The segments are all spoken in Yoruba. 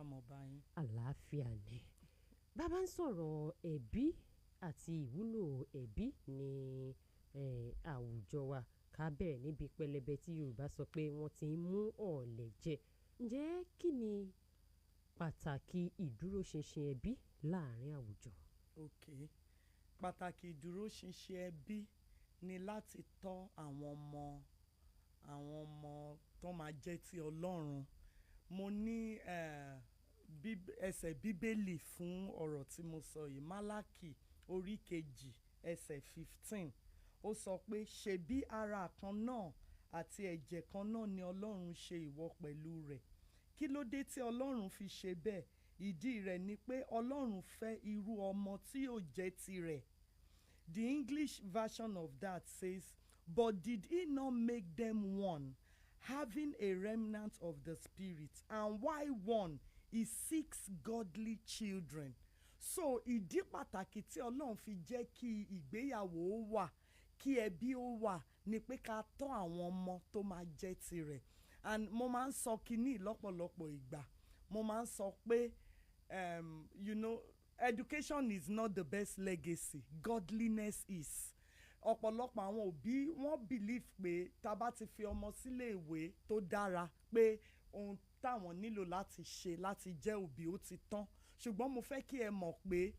mọ̀ báyìí. àlàáfíà ni. Bàbá ń sọ̀rọ̀ ẹbí àti ìwúlò ẹbí ní àwùjọ wa. Ká bẹ̀rẹ̀ níbi pẹlẹbẹ tí Yorùbá sọ pé wọ́n ti ń mú ọ̀lẹ jẹ. Ǹjẹ́ kí ni pàtàkì ìdúróṣinṣin ẹbí láàárín àwùjọ? Okay. Pàtàkì ìdúróṣinṣin ẹbí ni láti tọ́ àwọn ọmọ tó máa jẹ́ ti Ọlọ́run. Mo ní ẹsẹ̀ bíbélì fún ọ̀rọ̀ tí mo sọ yìí. Málákì orí 2 ẹsẹ̀ 15. Ó sọ pé ṣebí ara kan náà àti ẹ̀jẹ̀ kan náà ni Ọlọ́run ṣe ìwọ pẹ̀lú rẹ̀. Kí ló dé tí Ọlọ́run fi ṣe bẹ́ẹ̀? Ìdí rẹ̀ ni pé Ọlọ́run fẹ́ irú ọmọ tí yóò jẹ́ tirẹ̀. The English version of that says, "But did he not make them one, having a remnant of the Spirit? And why one? He seeks godly children." So ìdí pàtàkì tí Ọlọ́run fi jẹ́ kí ìgbéyàwó ó wà, kí ẹbí ó wà, ni pé ká tọ́ àwọn ọmọ tó máa jẹ́ tirẹ̀. And mo máa ń sọ kíní lọ́pọ̀lọpọ̀ ìgbà. Mo máa ń sọ pé education is not the best legacy, godliness is. Ọ̀pọ̀lọpọ̀ àwọn òbí wọ́n believe pé tá bá ti fi ọmọ sílé ìwé tó dára pé ohun táwọn nílò láti ṣe láti jẹ́ òbí ó ti tán. Ṣùgbọ́n mo fẹ́ kí ẹ mọ̀ pé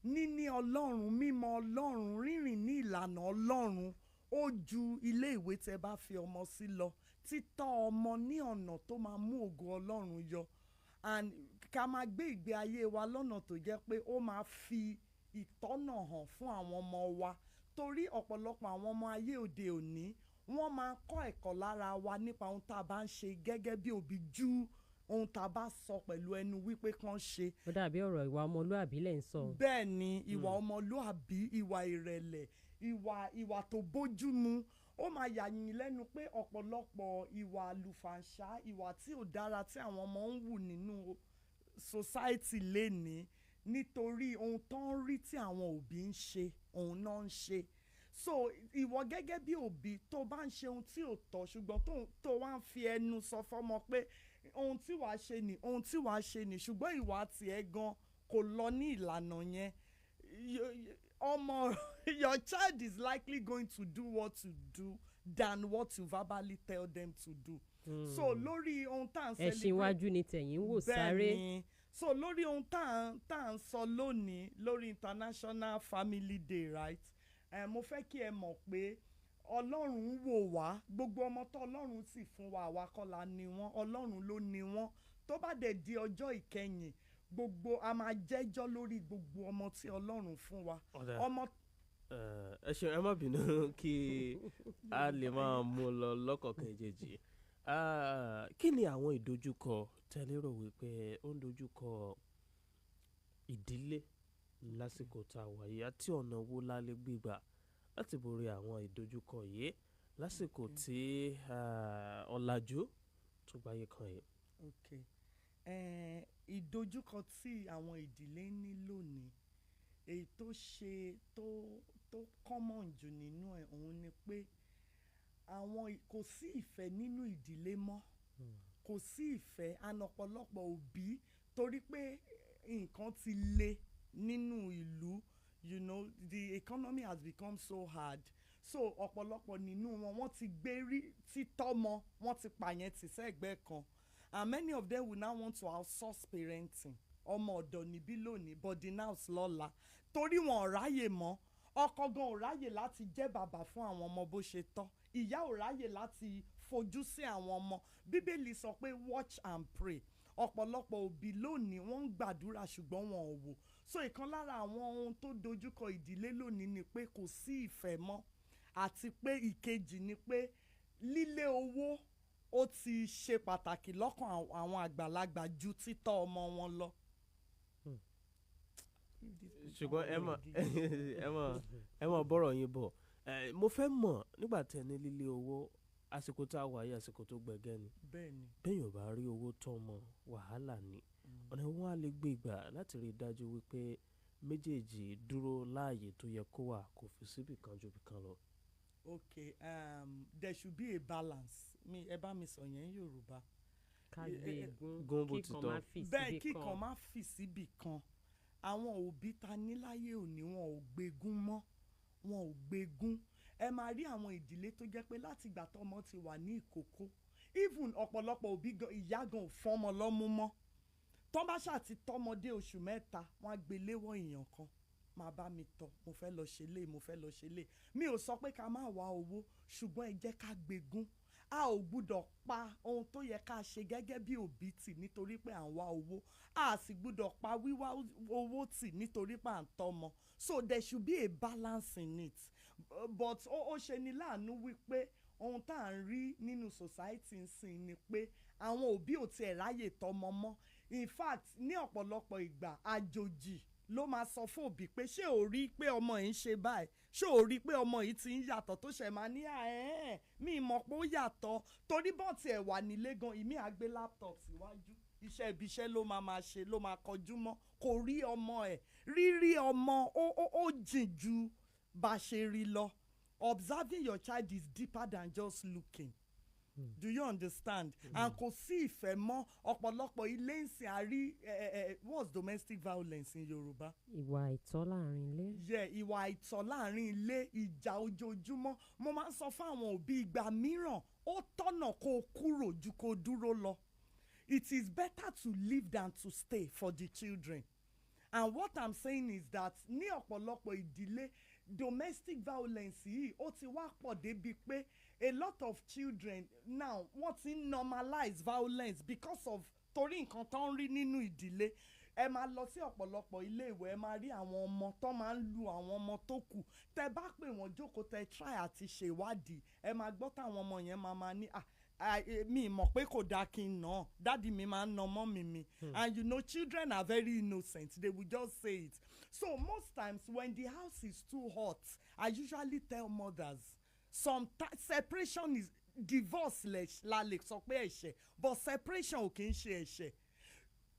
níní Ọlọ́run, mímọ̀ Ọlọ́run, rírìn ní ìlànà Ọlọ́run ó ju ilé ìwé tẹ́ bá fi ọmọ sí lọ. Títọ́ ọmọ ní ọ̀nà tó máa mú ògo Ọlọ́run yọ. And ká máa gbé ìgbé ayé wa lọ́nà tó jẹ́ pé ó máa fi ìtọ́nà hàn fún àwọn ọmọ wa. Torí ọ̀pọ̀lọpọ̀ àwọn ọmọ ayé òde òní wọ́n máa kọ́ ẹ̀kọ́ lára wa nípa ohun tá a bá ń ṣe gẹ́gẹ́ bí òbí ju ohun tá a bá sọ pẹ̀lú ẹnu wípé kán ṣe. Ó dàbí ọ̀rọ̀ ìwà ọmọlúàbí lẹ̀ ń sọ. Bẹ́ẹ̀ ni ìwà ọmọlúàbí, ìwà ìrẹ̀lẹ̀, ìwà tó bójúmu. Ó máa yà yín lẹ́nu pé ọ̀pọ̀lọpọ̀ ìwà àlùfàǹṣá, ìwà tí ò dára tí àwọn ọmọ ń wù nínú society lénìí nítorí ohun tó ń rí tí àwọn òbí ń ṣe, òun náà ń ṣe. So ìwọ gẹ́gẹ́ bí òbí tó bá ń ṣe ohun tí ò tọ́ ṣùgbọ́n tó wá ń fi ẹnu sọ fọ́mọ pé ohun tí wàá ṣe ni, ohun tí wàá ṣe ni, ṣùgbọ́n ìwà tiẹ̀ gan kò lọ ní ìlànà yẹn. Your child is likely going to do what you do than what you verbally tell them to do. So lórí ohun tá à ń celebrate. Ẹṣin iwájú ni tẹ̀yìn wò sáré. Bẹ́ẹ̀ ni. So lórí ohun tá à ń sọ lónìí lórí International Family Day, right? Mo fẹ́ kí ẹ mọ̀ pé Ọlọ́run ń wò wá. Gbogbo ọmọ tó Ọlọ́run sì fún wa, àwa kọ́ la ní wọn. Ọlọ́run ló ní wọn. Tó bá dẹ̀ di ọjọ́ ìkẹyìn, a máa jẹ́jọ́ lórí gbogbo ọmọ tí Ọlọ́run fún wa. Ẹ ṣe ẹ má bínú kí a lè máa mú lọ lọ́kọ̀ọ̀kan ìjèjì. Kí ni àwọn ìdojúkọ tẹ́ lérò wípé ó ń dojúkọ ìdílé lásìkò tá a wà yìí àti ọ̀nà wo la lè gbégbà láti borí àwọn ìdojúkọ yìí lásìkò tí ọ̀làjú tó gbáyé kan yìí? Okay. Ìdojúkọ tí àwọn ìdílé ní lónìí, èyí tó common jù nínú ẹ̀ òun ni pé kò sí ìfẹ́ nínú ìdílé mọ́. Kò sí ìfẹ́, àna ọ̀pọ̀lọpọ̀ òbí torí pé nǹkan ti le nínú ìlú, the economy has become so hard. So ọ̀pọ̀lọpọ̀ nínú wọn wọ́n ti gbé títọ́mọ, wọ́n ti pààyàn tì sẹ́gbẹ́ kan. And many of them will now want to outsource parenting. Ọmọ ọ̀dọ̀ níbí lónìí, boarding house lọ́la. Torí wọn ò ráyè mọ́. Ọkọ gan ò ráyè láti jẹ́ bàbá fún àwọn ọmọ bó ṣe tọ́. Ìyá ò ráyè láti fojú sí àwọn ọmọ. Bíbélì sọ pé watch and pray. Ọ̀pọ̀lọpọ̀ òbí lónìí wọ́n ń gbàdúrà ṣùgbọ́n wọn ò wò. So ìkan lára àwọn ohun tó dojúkọ ìdílé lónìí ni pé kò sí ìfẹ́ mọ́. Àti pé ìkejì ni pé lílé owó ó ti ṣe pàtàkì lọ́kàn àwọn àgbàlagbà ju títọ́ ọmọ wọn lọ. Ṣùgbọ́n ẹ mọ̀ bọ́rọ̀ yín bọ̀. Mo fẹ́ mọ̀ nígbà tẹ́ ní lílé owó àsìkò tá a wà yìí àsìkò tó gbẹ̀gẹ́ ni. Bẹ́ẹ̀ni. Bẹ́ẹ̀ yóò bá rí owó tọ́ ọmọ wàhálà ni. Ọ̀nà wọn á lè gbé ìgbà láti rí i dájú wípé méjèèjì dúró láàyè tó yẹ kó wà, kò fi síbì kan ju bì kan lọ. Okay, there should be a balance. Ẹ bá mi sọ yẹn Yorùbá. ká gbé gún bó ti kíkan tọ́. má fì bẹ́ẹ̀ síbì kíkan kan. má fì síbì kan àwọn òbí ta níláyé òní wọn ò gbégún mọ́ wọn ò gbégún ẹ máa rí àwọn ìdílé tó jẹ́ pé láti ìgbà tọ́mọ ti wà ní ìkókó even ọ̀pọ̀lọpọ̀ òbí gan ìyá gan ò fọ́mọ lọ́mú mọ́ tọ́ bá ṣáà ti tọ́mọdé oṣù mẹ́ta wọ́n á gbé léwọ́ èèyàn kan máa bá mi tọ́ mo fẹ́ lọ ṣe lé mo fẹ́ lọ ṣe lé mi ò sọ pé ká má wá owó ṣùgbọ́n ẹ jẹ́ ká gbégún a ò gbúdọ̀ pa ohun tó yẹ ká ṣe gẹ́gẹ́ bí òbí tì nítorí pé à ń wá owó a sì gbúdọ̀ pa wíwá owó tì nítorí pé à ń tọ́mọ so there should be a balance in it but ó ṣe ni láàánú wípé ohun tá à ń rí nínú society ń sìn ni pé àwọn òbí ò tiẹ̀ ráyè tọ́mọ mọ́ in fact ní ọ̀pọ̀lọpọ̀ ìgbà àjòjì ló máa sọ fún òbí pé ṣé ò rí pé ọmọ yìí ń ṣe báyìí ṣé ò rí pé ọmọ yìí ti ń yàtọ̀ tó ṣẹ̀ máa ní mi mọ̀ pé ó yàtọ̀ torí bọ́ọ̀tì ẹ̀ wà nílé gan ìmí àgbé laptop síwájú iṣẹ́ ibi iṣẹ́ ló máa ṣe ló máa kọjú mọ́ kò rí ọmọ ẹ̀ rírí ọmọ ó jìn ju bá ṣe rí lọ observing your child is deeper than just looking. Do you understand? And kò sí ìfẹ́ mọ́ ọ̀pọ̀lọpọ̀ ilé ìsìn àrí what's domestic violence in Yorùbá? ìwà àìtọ́ láàrin ilé. Ìwà àìtọ́ láàrin ilé ìjà ojoojúmọ́ mo máa ń sọ fún àwọn òbí ìgbà mìíràn ó tọ̀nà kó o kúrò ju kó o dúró lọ. It is better to live than to stay for the children. And what I'm saying is that ní ọ̀pọ̀lọpọ̀ ìdílé domestic violence yìí ó ti wá pọ̀ débi pé a lot of children now wọ́n ti normalize violence because of torí nǹkan tó ń rí nínú ìdílé ẹ máa lọ sí ọ̀pọ̀lọpọ̀ iléèwé ẹ máa rí àwọn ọmọ tó máa ń lu àwọn ọmọ tó kù tẹ bá pè wọ́n jókòó tẹ try àti ṣèwádìí ẹ máa gbọ́ táwọn ọmọ yẹn máa ní mi mọ̀ pé kò dáa kí n nà dádì mi máa ń na mọ́mì mi and you know children are very innocent they will just say it so most times when the house is too hot I usually tell mothers separation is divorce la lè sọ pé ẹ̀ṣẹ̀ but separation ò kì í ṣe ẹ̀ṣẹ̀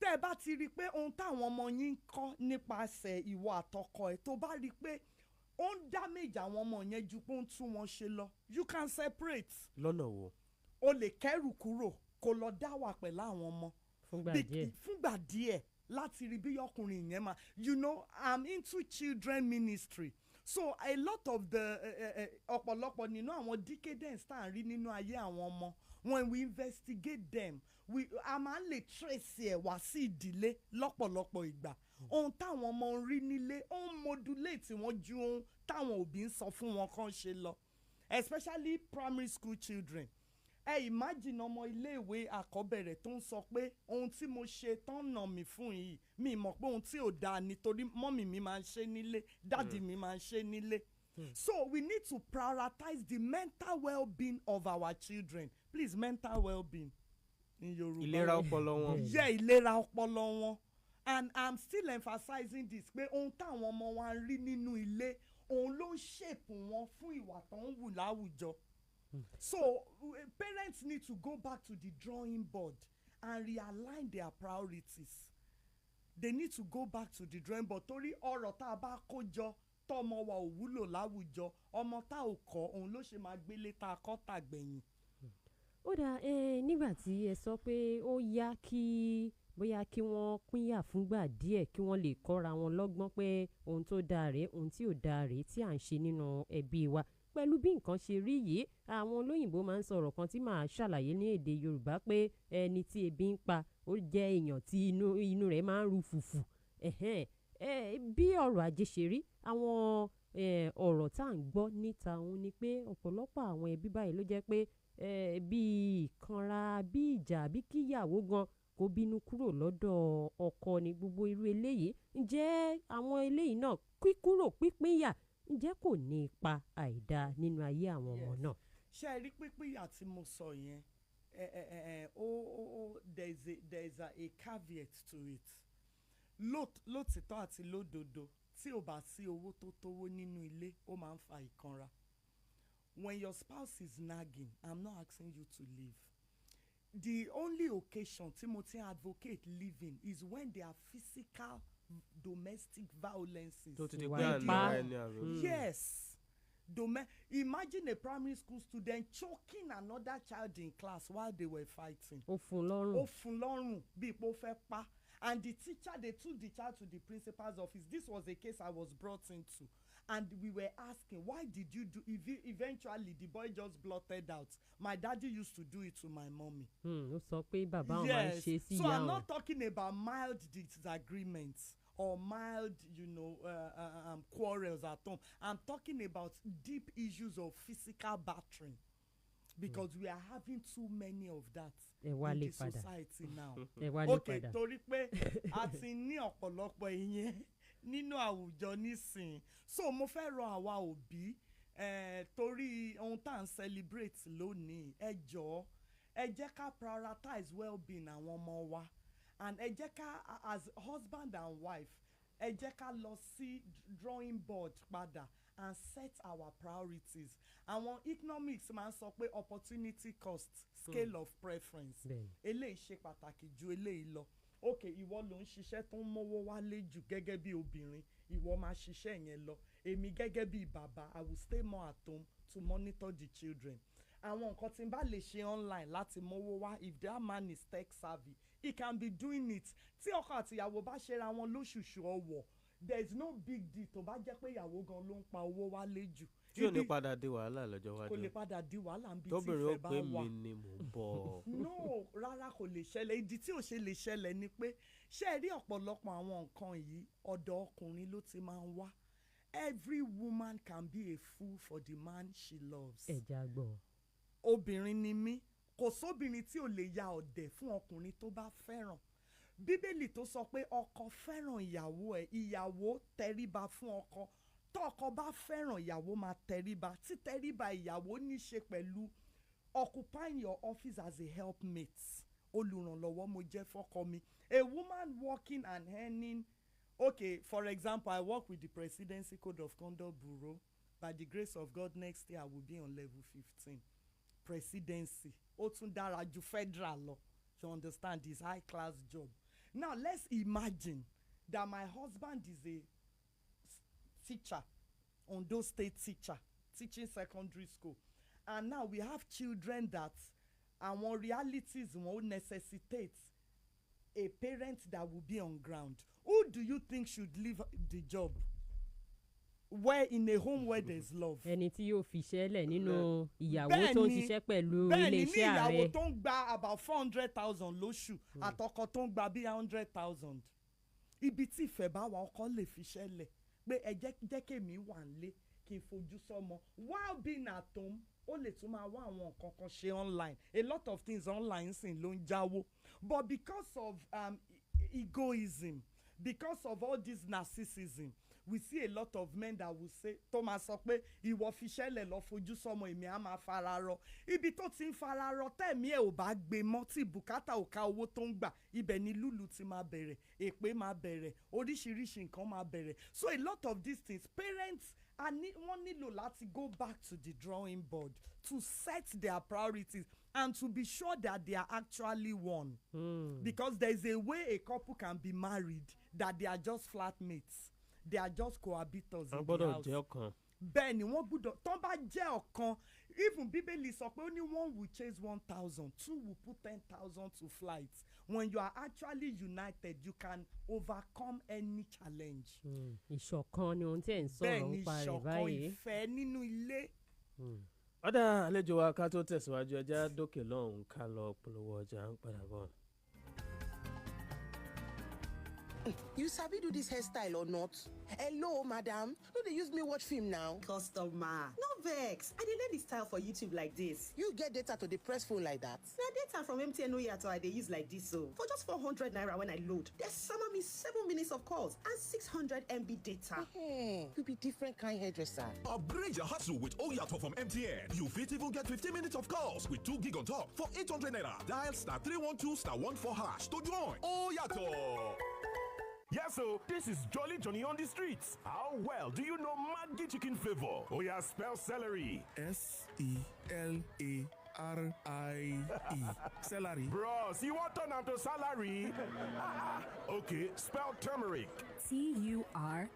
tẹ́ ẹ bá ti rí i pé ohun táwọn ọmọ yín ń kọ́ nípasẹ̀ ìwọ àtọkọ ẹ̀ tó bá rí i pé ó ń damage àwọn ọmọ yẹn ju pé ó ń tún wọn ṣe lọ you can separate. lọ́nà wo. o lè kẹ́rù kúrò kó lọ dá wà pẹ̀lú àwọn ọmọ fúngbà díẹ̀ láti rí bí ọkùnrin yẹn máa you know I'm into children ministry so a lot of the ọ̀pọ̀lọpọ̀ nínú àwọn decadence tá à ń rí nínú ayé àwọn ọmọ when we investigate them a máa ń lè trace ẹ̀ wá sí ìdílé lọ́pọ̀lọpọ̀ ìgbà ohun táwọn ọmọ ń rí nílé ó ń modulate wọn ju ohun táwọn òbí ń sọ fún wọn kàn ṣe lọ especially primary school children imagine ọmọ iléèwé àkọ́bẹ̀rẹ̀ tó ń sọ pé ohun tí mo ṣe tán nà mí fún yìí mi mọ̀ pé ohun tí ò dáa nítorí mọ́mì mi máa ń ṣe nílé dáàdì mi máa ń ṣe nílé so we need to prioritize the mental well-being of our children please mental well-being in Yorùbá ìlera ọpọlọ wọn. ìlera ọpọlọ wọn and I'm still emphasizing this pé ohun táwọn ọmọ wa ń rí nínú ilé òun ló ń ṣèpù wọn fún ìwà tó ń wù láwùjọ. So parents need to go back to the drawing board and realign their priorities. They need to go back to the drawing board torí ọ̀rọ̀ tá a bá kó jọ tọmọ wa ò wúlò láwùjọ ọmọ tá ò kọ́ òun ló ṣe máa gbélé tá a kọ́ tàgbẹ̀yìn. ó dáa nígbà tí ẹ sọ pé ó yá kí bóyá kí wọ́n pínyà fúngbà díẹ̀ kí wọ́n lè kọ́ra wọn lọ́gbọ́n pé ohun tó dáa rèé ohun tí ò dáa rèé tí à ń ṣe nínú ẹbí wa pẹ̀lú bí nǹkan ṣe rí yìí àwọn olóyìnbó máa ń sọ̀rọ̀ kan tí màá ṣàlàyé ní èdè Yorùbá pé ẹni tí ebi ń pa ó jẹ́ èèyàn tí inú rẹ̀ máa ń ru fùfù bí ọrọ̀ ajé ṣe rí àwọn ọ̀rọ̀ tá à ń gbọ́ níta òun ni pé ọ̀pọ̀lọpọ̀ àwọn ẹbí báyìí ló jẹ́ pé bí ìkanra bí ìjà bí kíyàwó gan kó bínú kúrò lọ́dọ̀ ọkọ ní gbogbo irú eléyìí ǹjẹ́ àwọn eléyìí náà kíkúrò pípínyà ǹjẹ́ kò ní ipa àìdáa nínú ayé àwọn ọmọ náà. ṣé ẹ rí pípínyà tí mo sọ yẹn there is a caveat to it lótìtọ́ àti lódodo tí ò bá sí owó tó tówó nínú ilé ó máa ń fa ìkanra. When your spouse is nagging, I'm not asking you to leave. The only occasion tí mo ti advocate leaving is when there are physical domestic violences. tó ti di pé àná ẹni Yes, Imagine a primary school student choking another child in class while they were fighting. ó fún lọ́rùn. Ó fún lọ́rùn bí ipò fẹ́ pa. And the teacher, they took the child to the principal's office. This was a case I was brought into. And we were asking, why did you do? Eventually, the boy just blurted out, my daddy used to do it to my mommy. Ó sọ pé bàbá òun máa ń ṣe sí So ìyá I'm òun. not talking about mild disagreements or mild, quarrels at home. I'm talking about deep issues of physical battering. Because we are having too many of that in the society now. Okay, torí pé a ti ní ọ̀pọ̀lọpọ̀ ìyẹn nínú àwùjọ nísìn. So mo fẹ́ rọ àwa òbí torí ohun tá à ń celebrate lónìí, ẹ jọ̀ọ́ ẹ jẹ́ ká prioritize well-being àwọn ọmọ wa, and ẹ jẹ́ ká as husband and wife ẹ jẹ́ ká lọ sí drawing board padà and set our priorities. Àwọn economics máa ń sọ pé opportunity cost, scale of preference. Eléyìí ṣe pàtàkì ju eléyìí lọ. Ok, ìwọ ló ń ṣiṣẹ́ tó ń mówó wálé jù gẹ́gẹ́ bí obìnrin, ìwọ máa ṣiṣẹ́ yẹn lọ. Èmi gẹ́gẹ́ bí bàbá, I will stay more at home to monitor the children. Àwọn nǹkan tí n bá lè ṣe online láti mówó wá, if that man is tech savvy, he can be doing it. Tí ọkọ àti ìyàwó bá ṣera wọn lóṣooṣù ọwọ̀, there is no big deal tó bá jẹ́ pé ìyàwó gan ló ń pa owó wálé jù. Tí ò ní padà di wàhálà lọ́jọ́ wájú. Kò lè padà di wàhálà níbi tí tóbìnrin ìfẹ́ bá ó pè wà. mí ni mò ń bọ̀. No, rárá kò lè ṣẹlẹ̀. Ìdí tí ò ṣe lè ṣẹlẹ̀ ni pé ṣé ẹ rí ọ̀pọ̀lọpọ̀ àwọn nǹkan yìí ọ̀dọ̀ ọkùnrin ló ti máa ń wá. Every woman can be a fool for the man she loves. Ẹja gbọ́. Obìnrin ni mí, kò sóbìnrin tí ò lè ya ọ̀dẹ̀ fún ọkùnrin tó bá fẹ́ràn. Bíbélì tó sọ pé ọkọ fẹ́ràn ìyàwó ẹ̀, ìyàwó tẹríba fún ọkọ. Tọ́kọ bá fẹ́ràn ìyàwó máa tẹríba. Tí tẹríba ìyàwó ní ṣe pẹ̀lú occupying your office as a helpmate. Olùrànlọ́wọ́ mo jẹ́ fọ́kọ mi. A woman working and earning. Okay, for example, I work with the Presidency Code of Conduct Bureau. By the grace of God, next year I will be on level 15. Presidency. Ó tún dára ju federal lọ. You understand this high class job. Now let's imagine that my husband is a teacher, Ondo State teacher, teaching secondary school. And now we have children that our realities won't necessitate a parent that will be on ground. Who do you think should leave the job? Where in a home where there's love. Ẹni tí yóò fi ṣẹlẹ̀ nínú ìyàwó tó ń ṣiṣẹ́ pẹ̀lú ilé iṣẹ́ ààrẹ. Bẹ́ẹ̀ni ní ìyàwó tó ń gba about 400,000 lóṣù àtọkọ tó ń gba bí 100,000. Ibi tí ìfẹ́ bá wà ọkọ lè fi ṣẹlẹ̀ pé ẹ jẹ́ kémi wà nílé kí n fojú sọ́mọ. While being at home, ó lè tún máa wá àwọn nǹkan kan ṣe online. A lot of things online sìn ló ń jáwó. But because of egoism, because of all this narcissism, we see a lot of men that will say tó máa sọ pé ìwọ fi ṣẹlẹ̀ lọ fojú sọmọ èmi á máa fararọ. Ibi tó ti ń fararọ tẹ̀mí ẹ̀ ò bá gbé mọ́ tí bùkátà ò ká owó tó ń gbà, ibẹ̀ ni lúlù ti máa bẹ̀rẹ̀, èpè máa bẹ̀rẹ̀, oríṣiríṣi nǹkan máa bẹ̀rẹ̀. So a lot of these things, parents wọ́n nílò láti go back to the drawing board to set their priorities and to be sure that they are actually one. Because there is a way a couple can be married that they are just flatmates. They are just cohabitants in the house. Jẹ́ ọ̀kan. Bẹ́ẹ̀ ni wọ́n gbọ́dọ̀ tó bá jẹ́ ọ̀kan, even Bíbélì sọ pé ó ní one will chase 1,000, two will put 10,000 to flight. When you are actually united, you can overcome any challenge. Ìṣọ̀kan ni ohun tí ẹ̀ ń sọ̀rọ̀ nípa rẹ̀ báyìí. Bẹ́ẹ̀ ni ìṣọ̀kan ìfẹ́ nínú ilé. Ọ̀dà àlejò wa ká tó tẹ̀síwájú ẹja dókè lọ́hùn-ún ká lọ polówó ọjà ń padà bọ̀. You sabi do this hairstyle or not? Hello, madam. No, they use me watch film now. Customer, no vex. I dey learn the style for YouTube like this. You get data to the press phone like that? Na data from MTN Oyato I dey use like this so. For just 400 naira when I load, they sama me 7 minutes of calls and 600 MB data. You be different kind hairdresser. Upgrade your hustle with Oyato from MTN. You fit even get 15 minutes of calls with 2 gig on top for 800 naira. Dial *312*14# to join. Oyato. Yes, so this is Jolly Johnny on the streets. How well do you know Maggi chicken flavor? Oh yeah, spell celery. S-E-L-A-R-I-E. Celery. Bros, you want turn to salary? Okay, spell turmeric. Turmeric.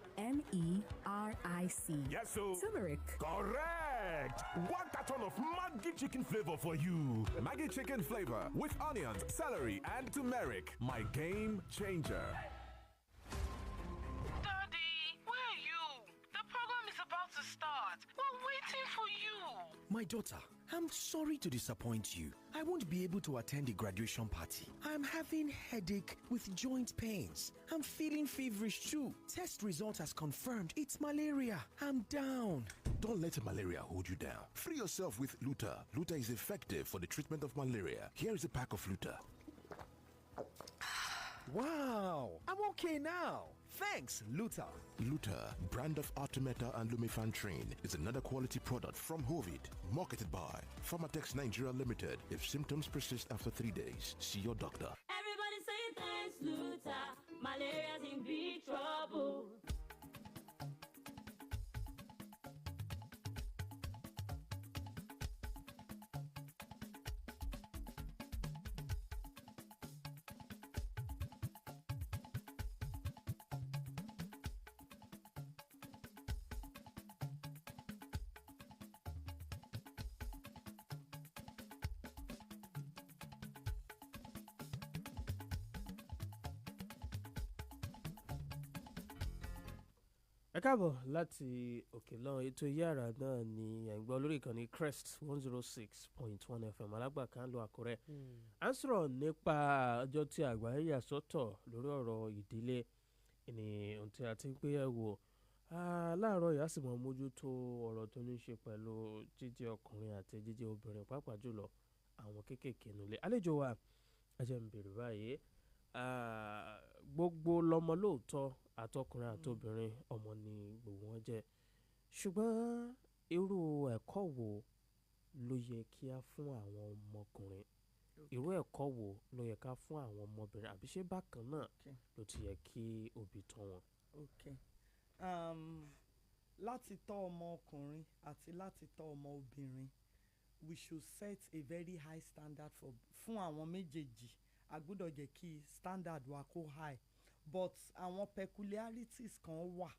Yes, so. Turmeric. Correct! One carton of Maggi chicken flavor for you. Maggie chicken flavor with onions, celery, and turmeric. My game changer. Daddy, where are you? The program is about to start. We're waiting for you. My daughter, I'm sorry to disappoint you. I won't be able to attend the graduation party. I'm having headache with joint pains. I'm feeling feverish too. Test result has confirmed it's malaria. I'm down. Don't let malaria hold you down. Free yourself with Luta. Luta is effective for the treatment of malaria. Here is a pack of Luta. Wow, I'm okay now. Thanks, Luta. Luta, brand of Artemata and Lumefantrine, is another quality product from Hovid, marketed by Pharmatex Nigeria Limited. If symptoms persist after 3 days, see your doctor. Everybody say thanks, Luta. Malaria's in big trouble. ẹ káàbọ̀ láti òkè lọ́hùn ètò yàrá náà ni ẹ̀ ń gbọ́ lórí ìkànnì Crest 106.1 FM alágbàká ń lo Àkúrẹ́. À ń sọ̀rọ̀ nípa ọjọ́ tí àgbáyé yà sọ́tọ̀ lórí ọ̀rọ̀ ìdílé ní ohun tí a ti ń pé ẹ̀ wò. Láàárọ̀ ìyá sì mọ̀ mójútó ọ̀rọ̀ tó ní ṣe pẹ̀lú jíjẹ́ ọkùnrin àti jíjẹ́ obìnrin pàápàá jùlọ àwọn kéékèèké nílé. Àlejò wa ẹ jẹ́ n béèrè báyìí gbogbo lọmọ lóòótọ́ àtọkùnrin àtobìnrin ọmọ ni gbogbo wọn jẹ́ ṣùgbọ́n irú ẹ̀kọ́ wo ló yẹ kí a fún àwọn ọmọkùnrin irú ẹ̀kọ́ wo ló yẹ ká fún àwọn ọmọbìnrin àbí ṣé bákan náà ló ti yẹ kí òbí tọ́ wọn. Láti tọ́ ọmọ ọkùnrin àti láti tọ́ ọmọ obìnrin we should set a very high standard fún àwọn méjèèjì. A gbọ́dọ̀ jẹ́ kí standard wa kó high but àwọn peculiarities kan wà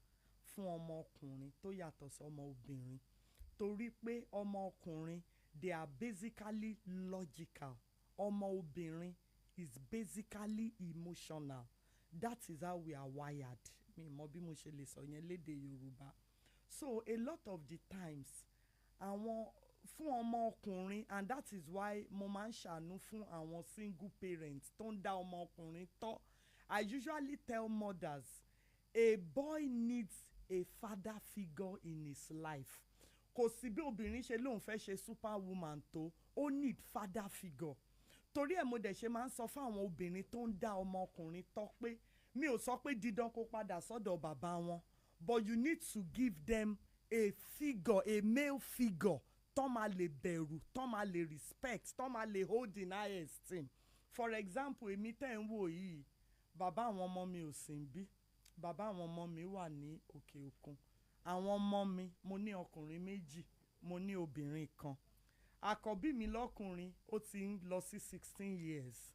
fún ọmọ ọkùnrin tó yàtọ̀ sí ọmọ obìnrin torí pé ọmọ ọkùnrin they are basically logical ọmọ obìnrin is basically emotional. That is how we are wired. Mi mọ̀ bí mo ṣe lè sọ yẹn lédè Yorùbá. So a lot of the times àwọn fún ọmọ ọkùnrin and that is why mo máa ń ṣàánú fún àwọn single parents tó ń dá ọmọ ọkùnrin tọ́. I usually tell mothers a boy needs a father figure in his life. Kò sí bí obìnrin ṣe lóun fẹ́ ṣe superwoman tó ó need father figure. Torí ẹ̀ mo dẹ̀ ṣe máa ń sọ fún àwọn obìnrin tó ń dá ọmọ ọkùnrin tọ́ pé mi ò sọ pé dídán kó padà sọ́dọ̀ bàbá wọn but you need to give them a figure, a male figure tó máa lè bẹ̀rù, tó máa lè respect, tó máa lè hold in high esteem. For example, èmi tẹ́ ń wò yìí, bàbá àwọn ọmọ mi ò sí níbí, bàbá àwọn ọmọ mi wà ní òkè òkun. Àwọn ọmọ mi, mo ní ọkùnrin méjì, mo ní obìnrin kan. Àkọ́bí mi lọ́kùnrin, ó ti ń lọ sí 16 years.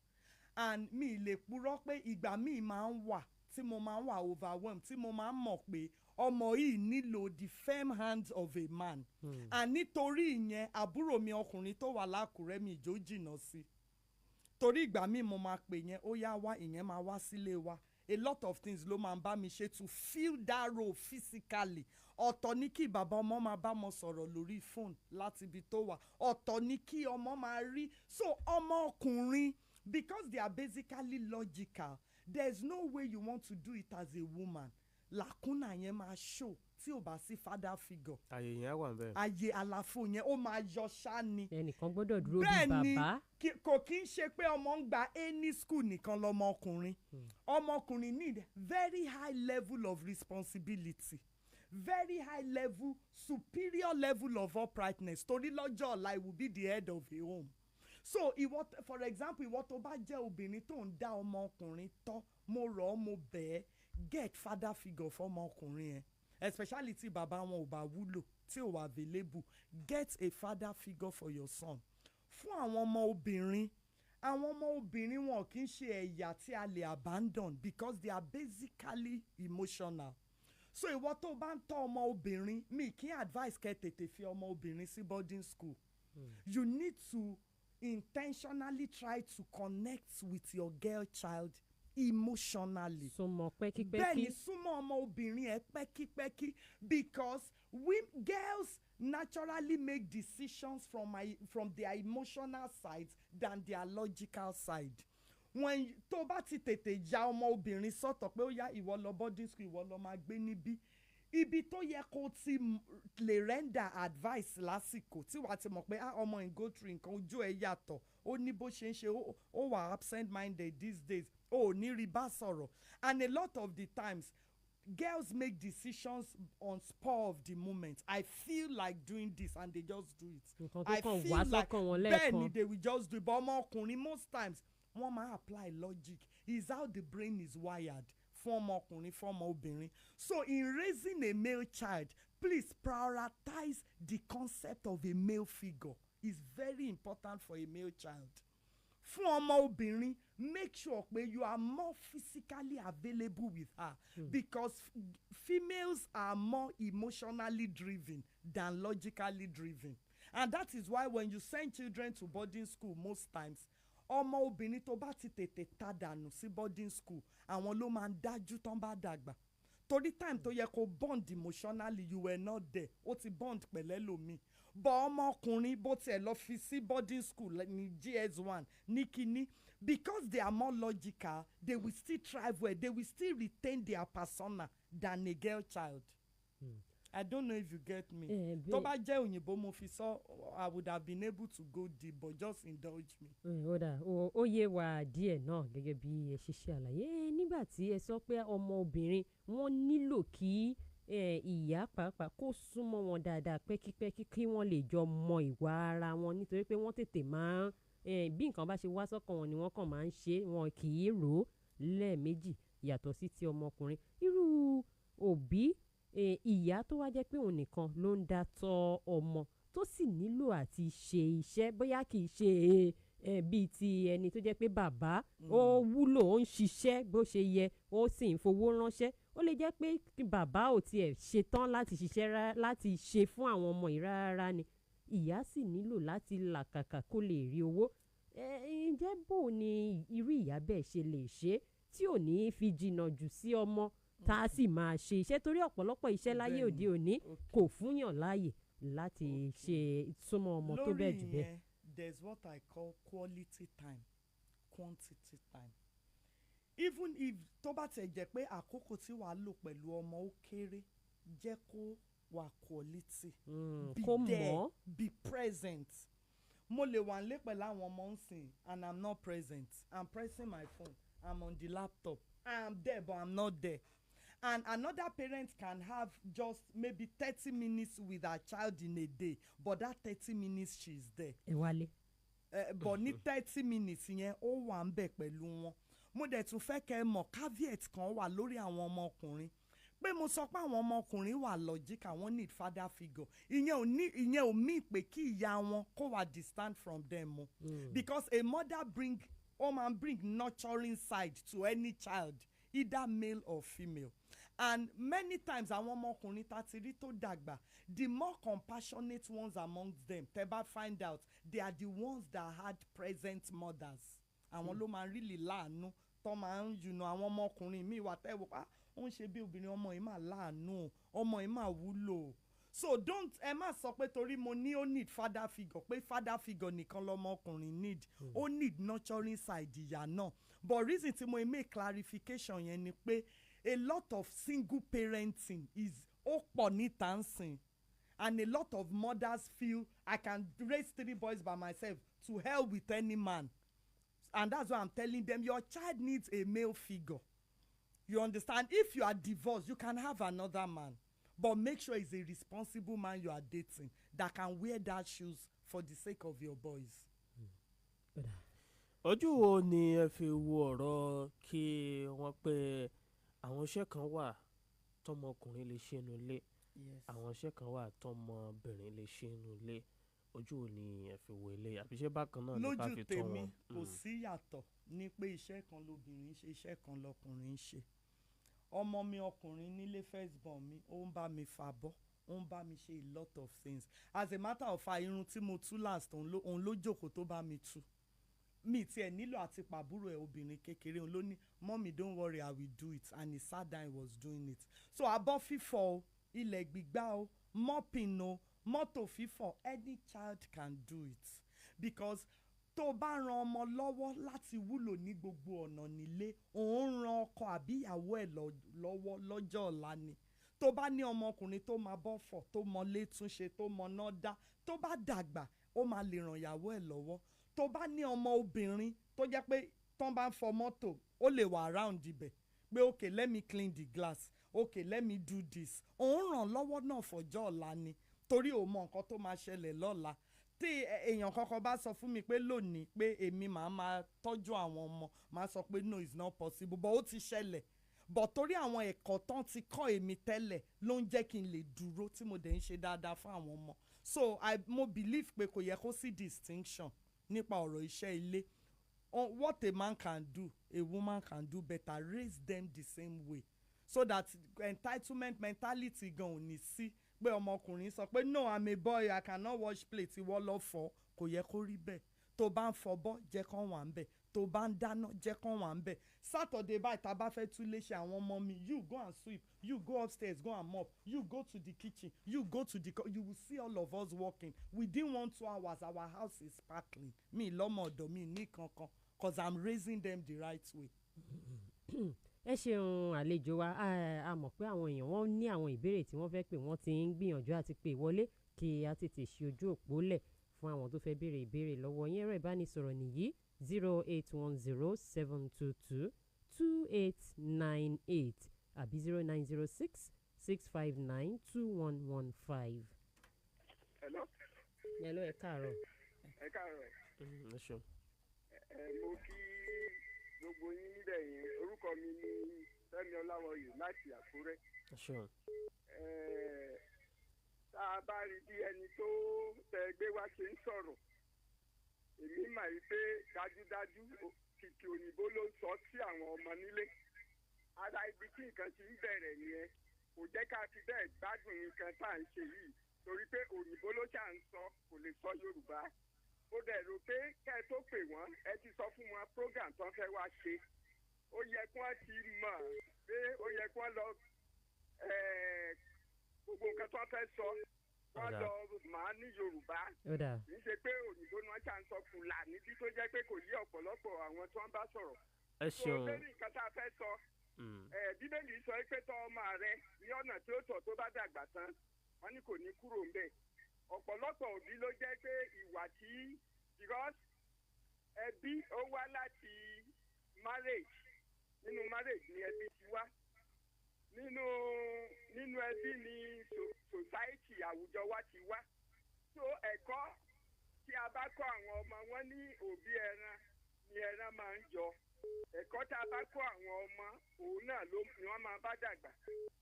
And mi lè purọ́ pé ìgbà míì máa ń wà tí mo máa ń wà overwhelmed, tí mo máa ń mọ̀ pé ọmọ yìí nílò the firm hands of a man. And nítorí ìyẹn àbúrò mi ọkùnrin tó wà l'Ákúrẹ́ mi ìjó jìnnà sí. Torí ìgbà míì mo máa pè yẹn ó yá wá ìyẹn máa wá sílé wa. A lot of things ló máa ń bá mi ṣe to fill that role physically. Ọ̀tọ̀ ní kí bàbá ọmọ máa bá ọmọ sọ̀rọ̀ lórí phone láti ibi tó wà. Ọ̀tọ̀ ní kí ọmọ máa rí. So ọmọ ọkùnrin because they are basically logical there's no way you want to do it as a woman. Làkúnà yẹn máa show tí ò bá sí father figure. Àyè yẹn wà bẹ́ẹ̀. Àyè àlàfo yẹn ó máa yọ ṣá ni. Ẹnìkan gbọ́dọ̀ dúró bí bàbá. Bẹ́ẹ̀ ni kò kí ń ṣe pé ọmọ ń gba any school nìkan lọmọkùnrin. Ọmọkùnrin need very high level of responsibility. Very high level, superior level of uprightness. Torí lọ́jọ́ ọ̀la it will be the head of a home. So for example ìwọ tó bá jẹ́ obìnrin tó ń dá ọmọkùnrin tọ́ mo rọ̀ ọ́ mo bẹ̀ ẹ́ get father figure fọmọkùnrin yẹn especially tí bàbá wọn ò bá wúlò tí ò wà available get a father figure for your son. Fún àwọn ọmọ obìnrin àwọn ọmọ obìnrin wọn kì í ṣe ẹ̀yà tí a lè abandon because they are basically emotional. So ìwọ tó bá ń tọ́ ọmọ obìnrin mi kì í advice kẹ́ tètè fi ọmọ obìnrin sí boarding school. You need to intentionally try to connect with your girl child emotionally. súnmọ́ pẹ́kípẹ́kí. Bẹ́ẹ̀ni súnmọ́ ọmọ obìnrin ẹ pẹ́kípẹ́kí because girls naturally make decisions from their emotional side than their logical side. When tó bá ti tètè ja ọmọ obìnrin sọ́tọ̀ pé ó yá ìwọ lọ boarding school ìwọ lọ máa gbé níbí ibi tó yẹ kó ti lè render advice lásìkò tí wàá ti mọ̀ pé ọmọ in go through nǹkan ojú ẹ̀ yàtọ̀ ó ní bó ṣe ń ṣe ó wà absent minded these days ó ní rí bá sọ̀rọ̀ and a lot of the times girls make decisions on spur of the moment. I feel like doing this and they just do it. I feel like bẹ́ẹ̀ni they will just do it but ọmọkùnrin most times wọ́n máa apply logic is how the brain is wired. Fún ọmọkùnrin fún ọmọ obìnrin. So in raising a male child, please prioritize the concept of a male figure. It's very important for a male child. Fún ọmọ obìnrin, make sure pé you are more physically available with her because females are more emotionally driven than logically driven. And that is why when you send children to boarding school most times, ọmọ obìnrin tó bá ti tètè ta dànù sí boarding school àwọn ló máa ń dájú tán bá dàgbà torí time tó yẹ kó bond emotionally you were not there ó ti bond pẹ̀lẹ́ lómi bọ́ ọmọkùnrin bó tiẹ̀ lọ fi sí boarding school ní GS1 ní kínní because they are more logical they will still thrive well they will still retain their persona than a girl child. I don't know if you get me. Tó bá jẹ́ òyìnbó mo fi sọ I would have been able to go deep but just indulge me. Ó dà ó yé wa díẹ̀ náà gẹ́gẹ́ bí ẹ ṣe ṣe àlàyé nígbà tí ẹ sọ pé ọmọ obìnrin wọ́n nílò kí ìyá pàápàá kó súnmọ́ wọn dáadáa pẹ́kípẹ́kí kí wọ́n lè jọ mọ ìwà ara wọn nítorí pé wọ́n tètè máa bí nǹkan bá ṣe wá sọ́kàn wọn ni wọ́n kàn máa ń ṣe wọn kì í rò ó lẹ́ẹ̀mejì yàtọ̀ sí ti ọmọkùnrin irú òbí ìyá tó wá jẹ́ pé òun nìkan ló ń dá tọ́ ọmọ tó sì nílò àti ṣe iṣẹ́ bóyá kì í ṣe bíi ti ẹni tó jẹ́ pé bàbá ó wúlò ó ń ṣiṣẹ́ bó ṣe yẹ ó sì ń fowó ránṣẹ́ ó lè jẹ́ pé bàbá ò tiẹ̀ ṣetán láti ṣiṣẹ́ láti ṣe fún àwọn ọmọ yìí rárá ni ìyá sì nílò láti làkàkà kó lè rí owó ǹjẹ́ bó ni irú ìyá bẹ́ẹ̀ ṣe lè ṣe tí ò ní fi jìnnà jù sí ọmọ tá a sì máa ṣe iṣẹ́ torí ọ̀pọ̀lọpọ̀ iṣẹ́ láyé òde òní kò fúnyàn láàyè láti ṣe súnmọ́ ọmọ tó bẹ́ẹ̀ jù bẹ́ẹ̀. lórí yẹn there is what I call quality time quantity time even if tó bá tẹ̀ jẹ́ pé àkókò tí wàá lò pẹ̀lú ọmọ ó kéré jẹ́ kó wà quality be there be present mo lè wà nílé pẹ̀lú àwọn ọmọ ń sìn and I'm not present I'm pressing my phone I'm on the laptop I'm there but I'm not there. And another parent can have just maybe 30 minutes with her child in a day but that 30 minutes she's there. Ìwálé. But ní 30 minutes yẹn ó wà ń bẹ̀ pẹ̀lú wọn. Mo dẹ̀ tún fẹ́ kẹ́ ẹ mọ̀ caveat kan wà lórí àwọn ọmọkùnrin pé mo sọ pé àwọn ọmọkùnrin wà logic àwọn need father figure ìyẹn ò mí pé kí ìyá wọn kó wà distant from them o because a mother bring nurturing side to any child either male or female. And many times àwọn ọmọkùnrin tá ti rí tó dàgbà the more compassionate ones amongst them tẹ́ bá find out they are the ones that had present mothers àwọn ló máa really láàánú tó máa ń àwọn ọmọkùnrin míì wà tẹ́ wò pa ó ń ṣe bí obìnrin ọmọ yìí máa láàánú ọmọ yìí máa wúlò so don't ẹ má sọ pé torí mo ní ó need father figure pé father figure nìkan lọmọkùnrin need ó need nurturing side ìyá náà but reason tí mo make clarification yẹn ni pé a lot of single parenting is ó pọ̀ níta ń sìn and a lot of mothers feel I can raise 3 boys by myself to hell with any man and that's why I'm telling them your child needs a male figure you understand if you are divorced you can have another man but make sure he's a responsible man you are dating that can wear that shoes for the sake of your boys. ojú wo ni ẹ fi wo ọ̀rọ̀ kí wọ́n pé àwọn iṣẹ́ kan wà tọmọkùnrin lè ṣe nínú ilé àwọn iṣẹ́ kan wà tọmọbìnrin lè ṣe nínú ilé ojú ò ní ẹ fi wo ilé àbí ṣé bákan náà ní ká lójú fi tọ́ tèmi wọn. kò sí yàtọ̀ ní pé iṣẹ́ kan lobìnrin ṣe iṣẹ́ kan lọkùnrin ṣe. Ọmọ mi ọkùnrin nílé first born mi ó ń bá mi fabọ́, ó ń bá mi ṣe a lot of things. As a matter of fact, irun tí mo tú last òun ló jókòó tó bá mi tú. Mi tiẹ̀ nílò àti pàbúrò ẹ̀ obìnrin kékeré òun ló ní mommy don't worry I will do it, and he sat down, he was doing it. So abọ́ fífọ̀ o, ilẹ̀ gbígbá o, mopping o, mọ́tò fífọ̀, any child can do it. Because tó bá ran ọmọ lọ́wọ́ láti wúlò ní gbogbo ọ̀nà nílé, òun ran ọkọ àbí ìyàwó ẹ̀ lọ́wọ́ lọ́jọ́ ọ̀la ni. Tó bá ní ọmọkùnrin tó máa bọ́ fọ̀, tó mọ lé túnṣe, tó mọ náà dá, tó bá dàgbà ó máa lè ràn ìyàwó ẹ̀ lọ́wọ́. Tó bá ní ọmọ obìnrin tó jẹ́ pé tán bá ń fọ mọ́tò ó lè wà around ibẹ̀ pé okay let me clean the glass, okay let me do this. Òun ràn lọ́wọ́ náà fọjọ́ ọ̀la ni, torí ò mọ nǹkan tó máa ṣẹlẹ̀ lọ́la. Tí èèyàn kankan bá sọ fún mi pé lónìí pé èmi máa tọ́jú àwọn ọmọ, máa sọ pé no it's not possible, but ó ti ṣẹlẹ̀. But torí àwọn ẹ̀kọ́ tán ti kọ́ èmi tẹ́lẹ̀ ló ń jẹ́ kí n lè dúró tí mo dẹ̀ ń ṣe dáadáa fún àwọn ọmọ. So mo believe pé kò yẹ kó sí distinction nípa ọ̀rọ̀ iṣẹ́ ilé. What a man can do, a woman can do better. Raise them the same way so that entitlement mentality gan ò ní sí pé ọmọkùnrin sọ pé no I'm a boy I cannot wash plate, ìwọ lọ fọ̀. Kò yẹ kó rí bẹ́ẹ̀. Tó bá ń fọbọ́ jẹ́ kán wà ń bẹ̀, tó bá ń dáná jẹ́ kán wà ń bẹ̀. Saturday báyìí tá a bá fẹ́ tún léṣe àwọn ọmọ mi, you go and sweep, you go upstairs go and mop, you go to the kitchen, you go to the you will see all of us working within 1-2 hours. Our house is sparkling. Mi lọ́mọ ọ̀dọ̀ mi ní kankan because I'm raising them the right way. Ẹ ṣeun àlejò wa, a mọ̀ pé àwọn èèyàn wọ́n ní àwọn ìbéèrè tí wọ́n fẹ́ pè, wọ́n ti ń gbìyànjú àti pè wọlé kí a tètè ṣe ojú òpó lẹ̀ fún àwọn tó fẹ́ béèrè ìbéèrè lọ́wọ́ yín. Ẹ̀rọ ìbánisọ̀rọ̀ nìyí 08107222898 àbí 0906-659-2115. Hello. Hello, ẹ káàárọ̀. Ẹ káàárọ̀. Ẹ ṣeun. Mo kí gbogbo yín níbẹ̀ yẹn. Orúkọ mi ni Fẹ́mi Ọláwọyè láti Àkúrẹ́. Ẹ ṣeun. Tá a bá rí bí ẹni tó tẹ gbé wá ṣe ń sọ̀rọ̀, èmi mà rí pé dájúdájú kìkì òyìnbó ló sọ sí àwọn ọmọ nílé. Ara ibi tí nǹkan ti ń bẹ̀rẹ̀ nìyẹn. Kò jẹ́ ká fi bẹ́ẹ̀ gbádùn nǹkan tá à ń ṣe yìí torí pé òyìnbó ló ṣà ń sọ, kò lè sọ Yorùbá. Ó dẹ̀ rò pé kẹ́ ẹ tó pè wọ́n ẹ ti sọ fún wọn program tó ń fẹ́ wá ṣe. Ó yẹ kí wọ́n ti mọ̀ pé ó yẹ kí wọ́n lọ gbogbo nǹkan tó ń fẹ́ sọ wọ́n lọ máa ní Yorùbá. Kì í ṣe pé òyìnbó ni wọ́n ṣà ń sọ Fúlàní bí tó jẹ́ pé kò yí ọ̀pọ̀lọpọ̀ àwọn tó ń bá sọ̀rọ̀. Ẹ ṣeun. Lórí nǹkan tá a fẹ́ sọ, Bíbélì sọ pé tọ́ ọmọ rẹ ní ọ̀nà tí ó tọ́ tó bá dàgbà tán, wọ́n ní kò ní kúrò ńbẹ̀. Ọ̀pọ̀lọpọ̀ òbí ló jẹ́ pé ìwà tí because ẹbí ó wá láti marriage, nínú marriage ni ẹbí ti wá, nínú ẹbí ni society àwùjọ wa ti wá. So ẹ̀kọ́ tí a bá kọ́ àwọn ọmọ wọn ní òbí ẹran ni ẹran máa ń jọ. Ẹ̀kọ́ tá a bá kọ́ àwọn ọmọ òun náà ni wọ́n máa bá dàgbà.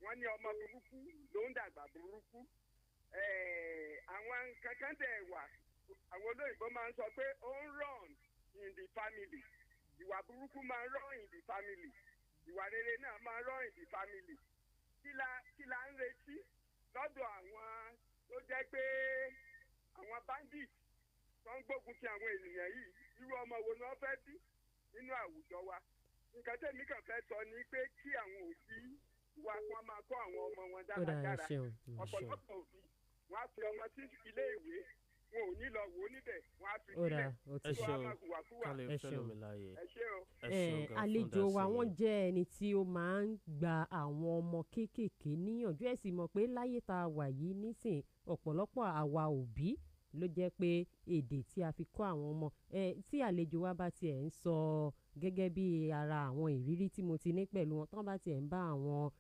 Wọ́n ní ọmọ burúkú ló ń dàgbà burúkú. Àwọn kankan dẹ̀ wà, àwọn olóyìnbó máa ń sọ pé ó ń run in the family. Ìwà burúkú máa ń run in the family. Ìwà rere náà máa ń run in the family. Kí la ń retí lọ́dọ̀ àwọn tó jẹ́ pé àwọn bandits tó ń gbógun ti àwọn ènìyàn yìí? Irú ọmọ wo ni wọ́n fẹ́ bí nínú àwùjọ wa? Nǹkan tẹ̀mí kàn fẹ́ sọ ni pé kí àwọn òbí wa kí máa kọ́ àwọn ọmọ wọn dáradára. Ọ̀pọ̀lọpọ̀ òbí wọ́n á fi ọmọ sí ilé ìwé, wọn ò ní lọ wò ó níbẹ̀, wọ́n á fi sílẹ̀ tí wọ́n á máa hùwàkúwà. Ẹ ṣeun. Àlejò wa wọ́n jẹ́ ẹni tí ó máa ń gba àwọn ọmọ kéékèèké níyànjú. Ẹ sì mọ̀ pé láyé tá a wà yìí nísìn ọ̀pọ̀lọpọ̀ àwa òbí ló jẹ́ pé èdè tí a fi kọ́ àwọn ọmọ tí àlejò wa bá tiẹ̀ ń sọ gẹ́gẹ́ bí ara àwọn ìrírí tí mo ti ní pẹ̀lú wọn, tán bá tiẹ̀ ń bá àwọn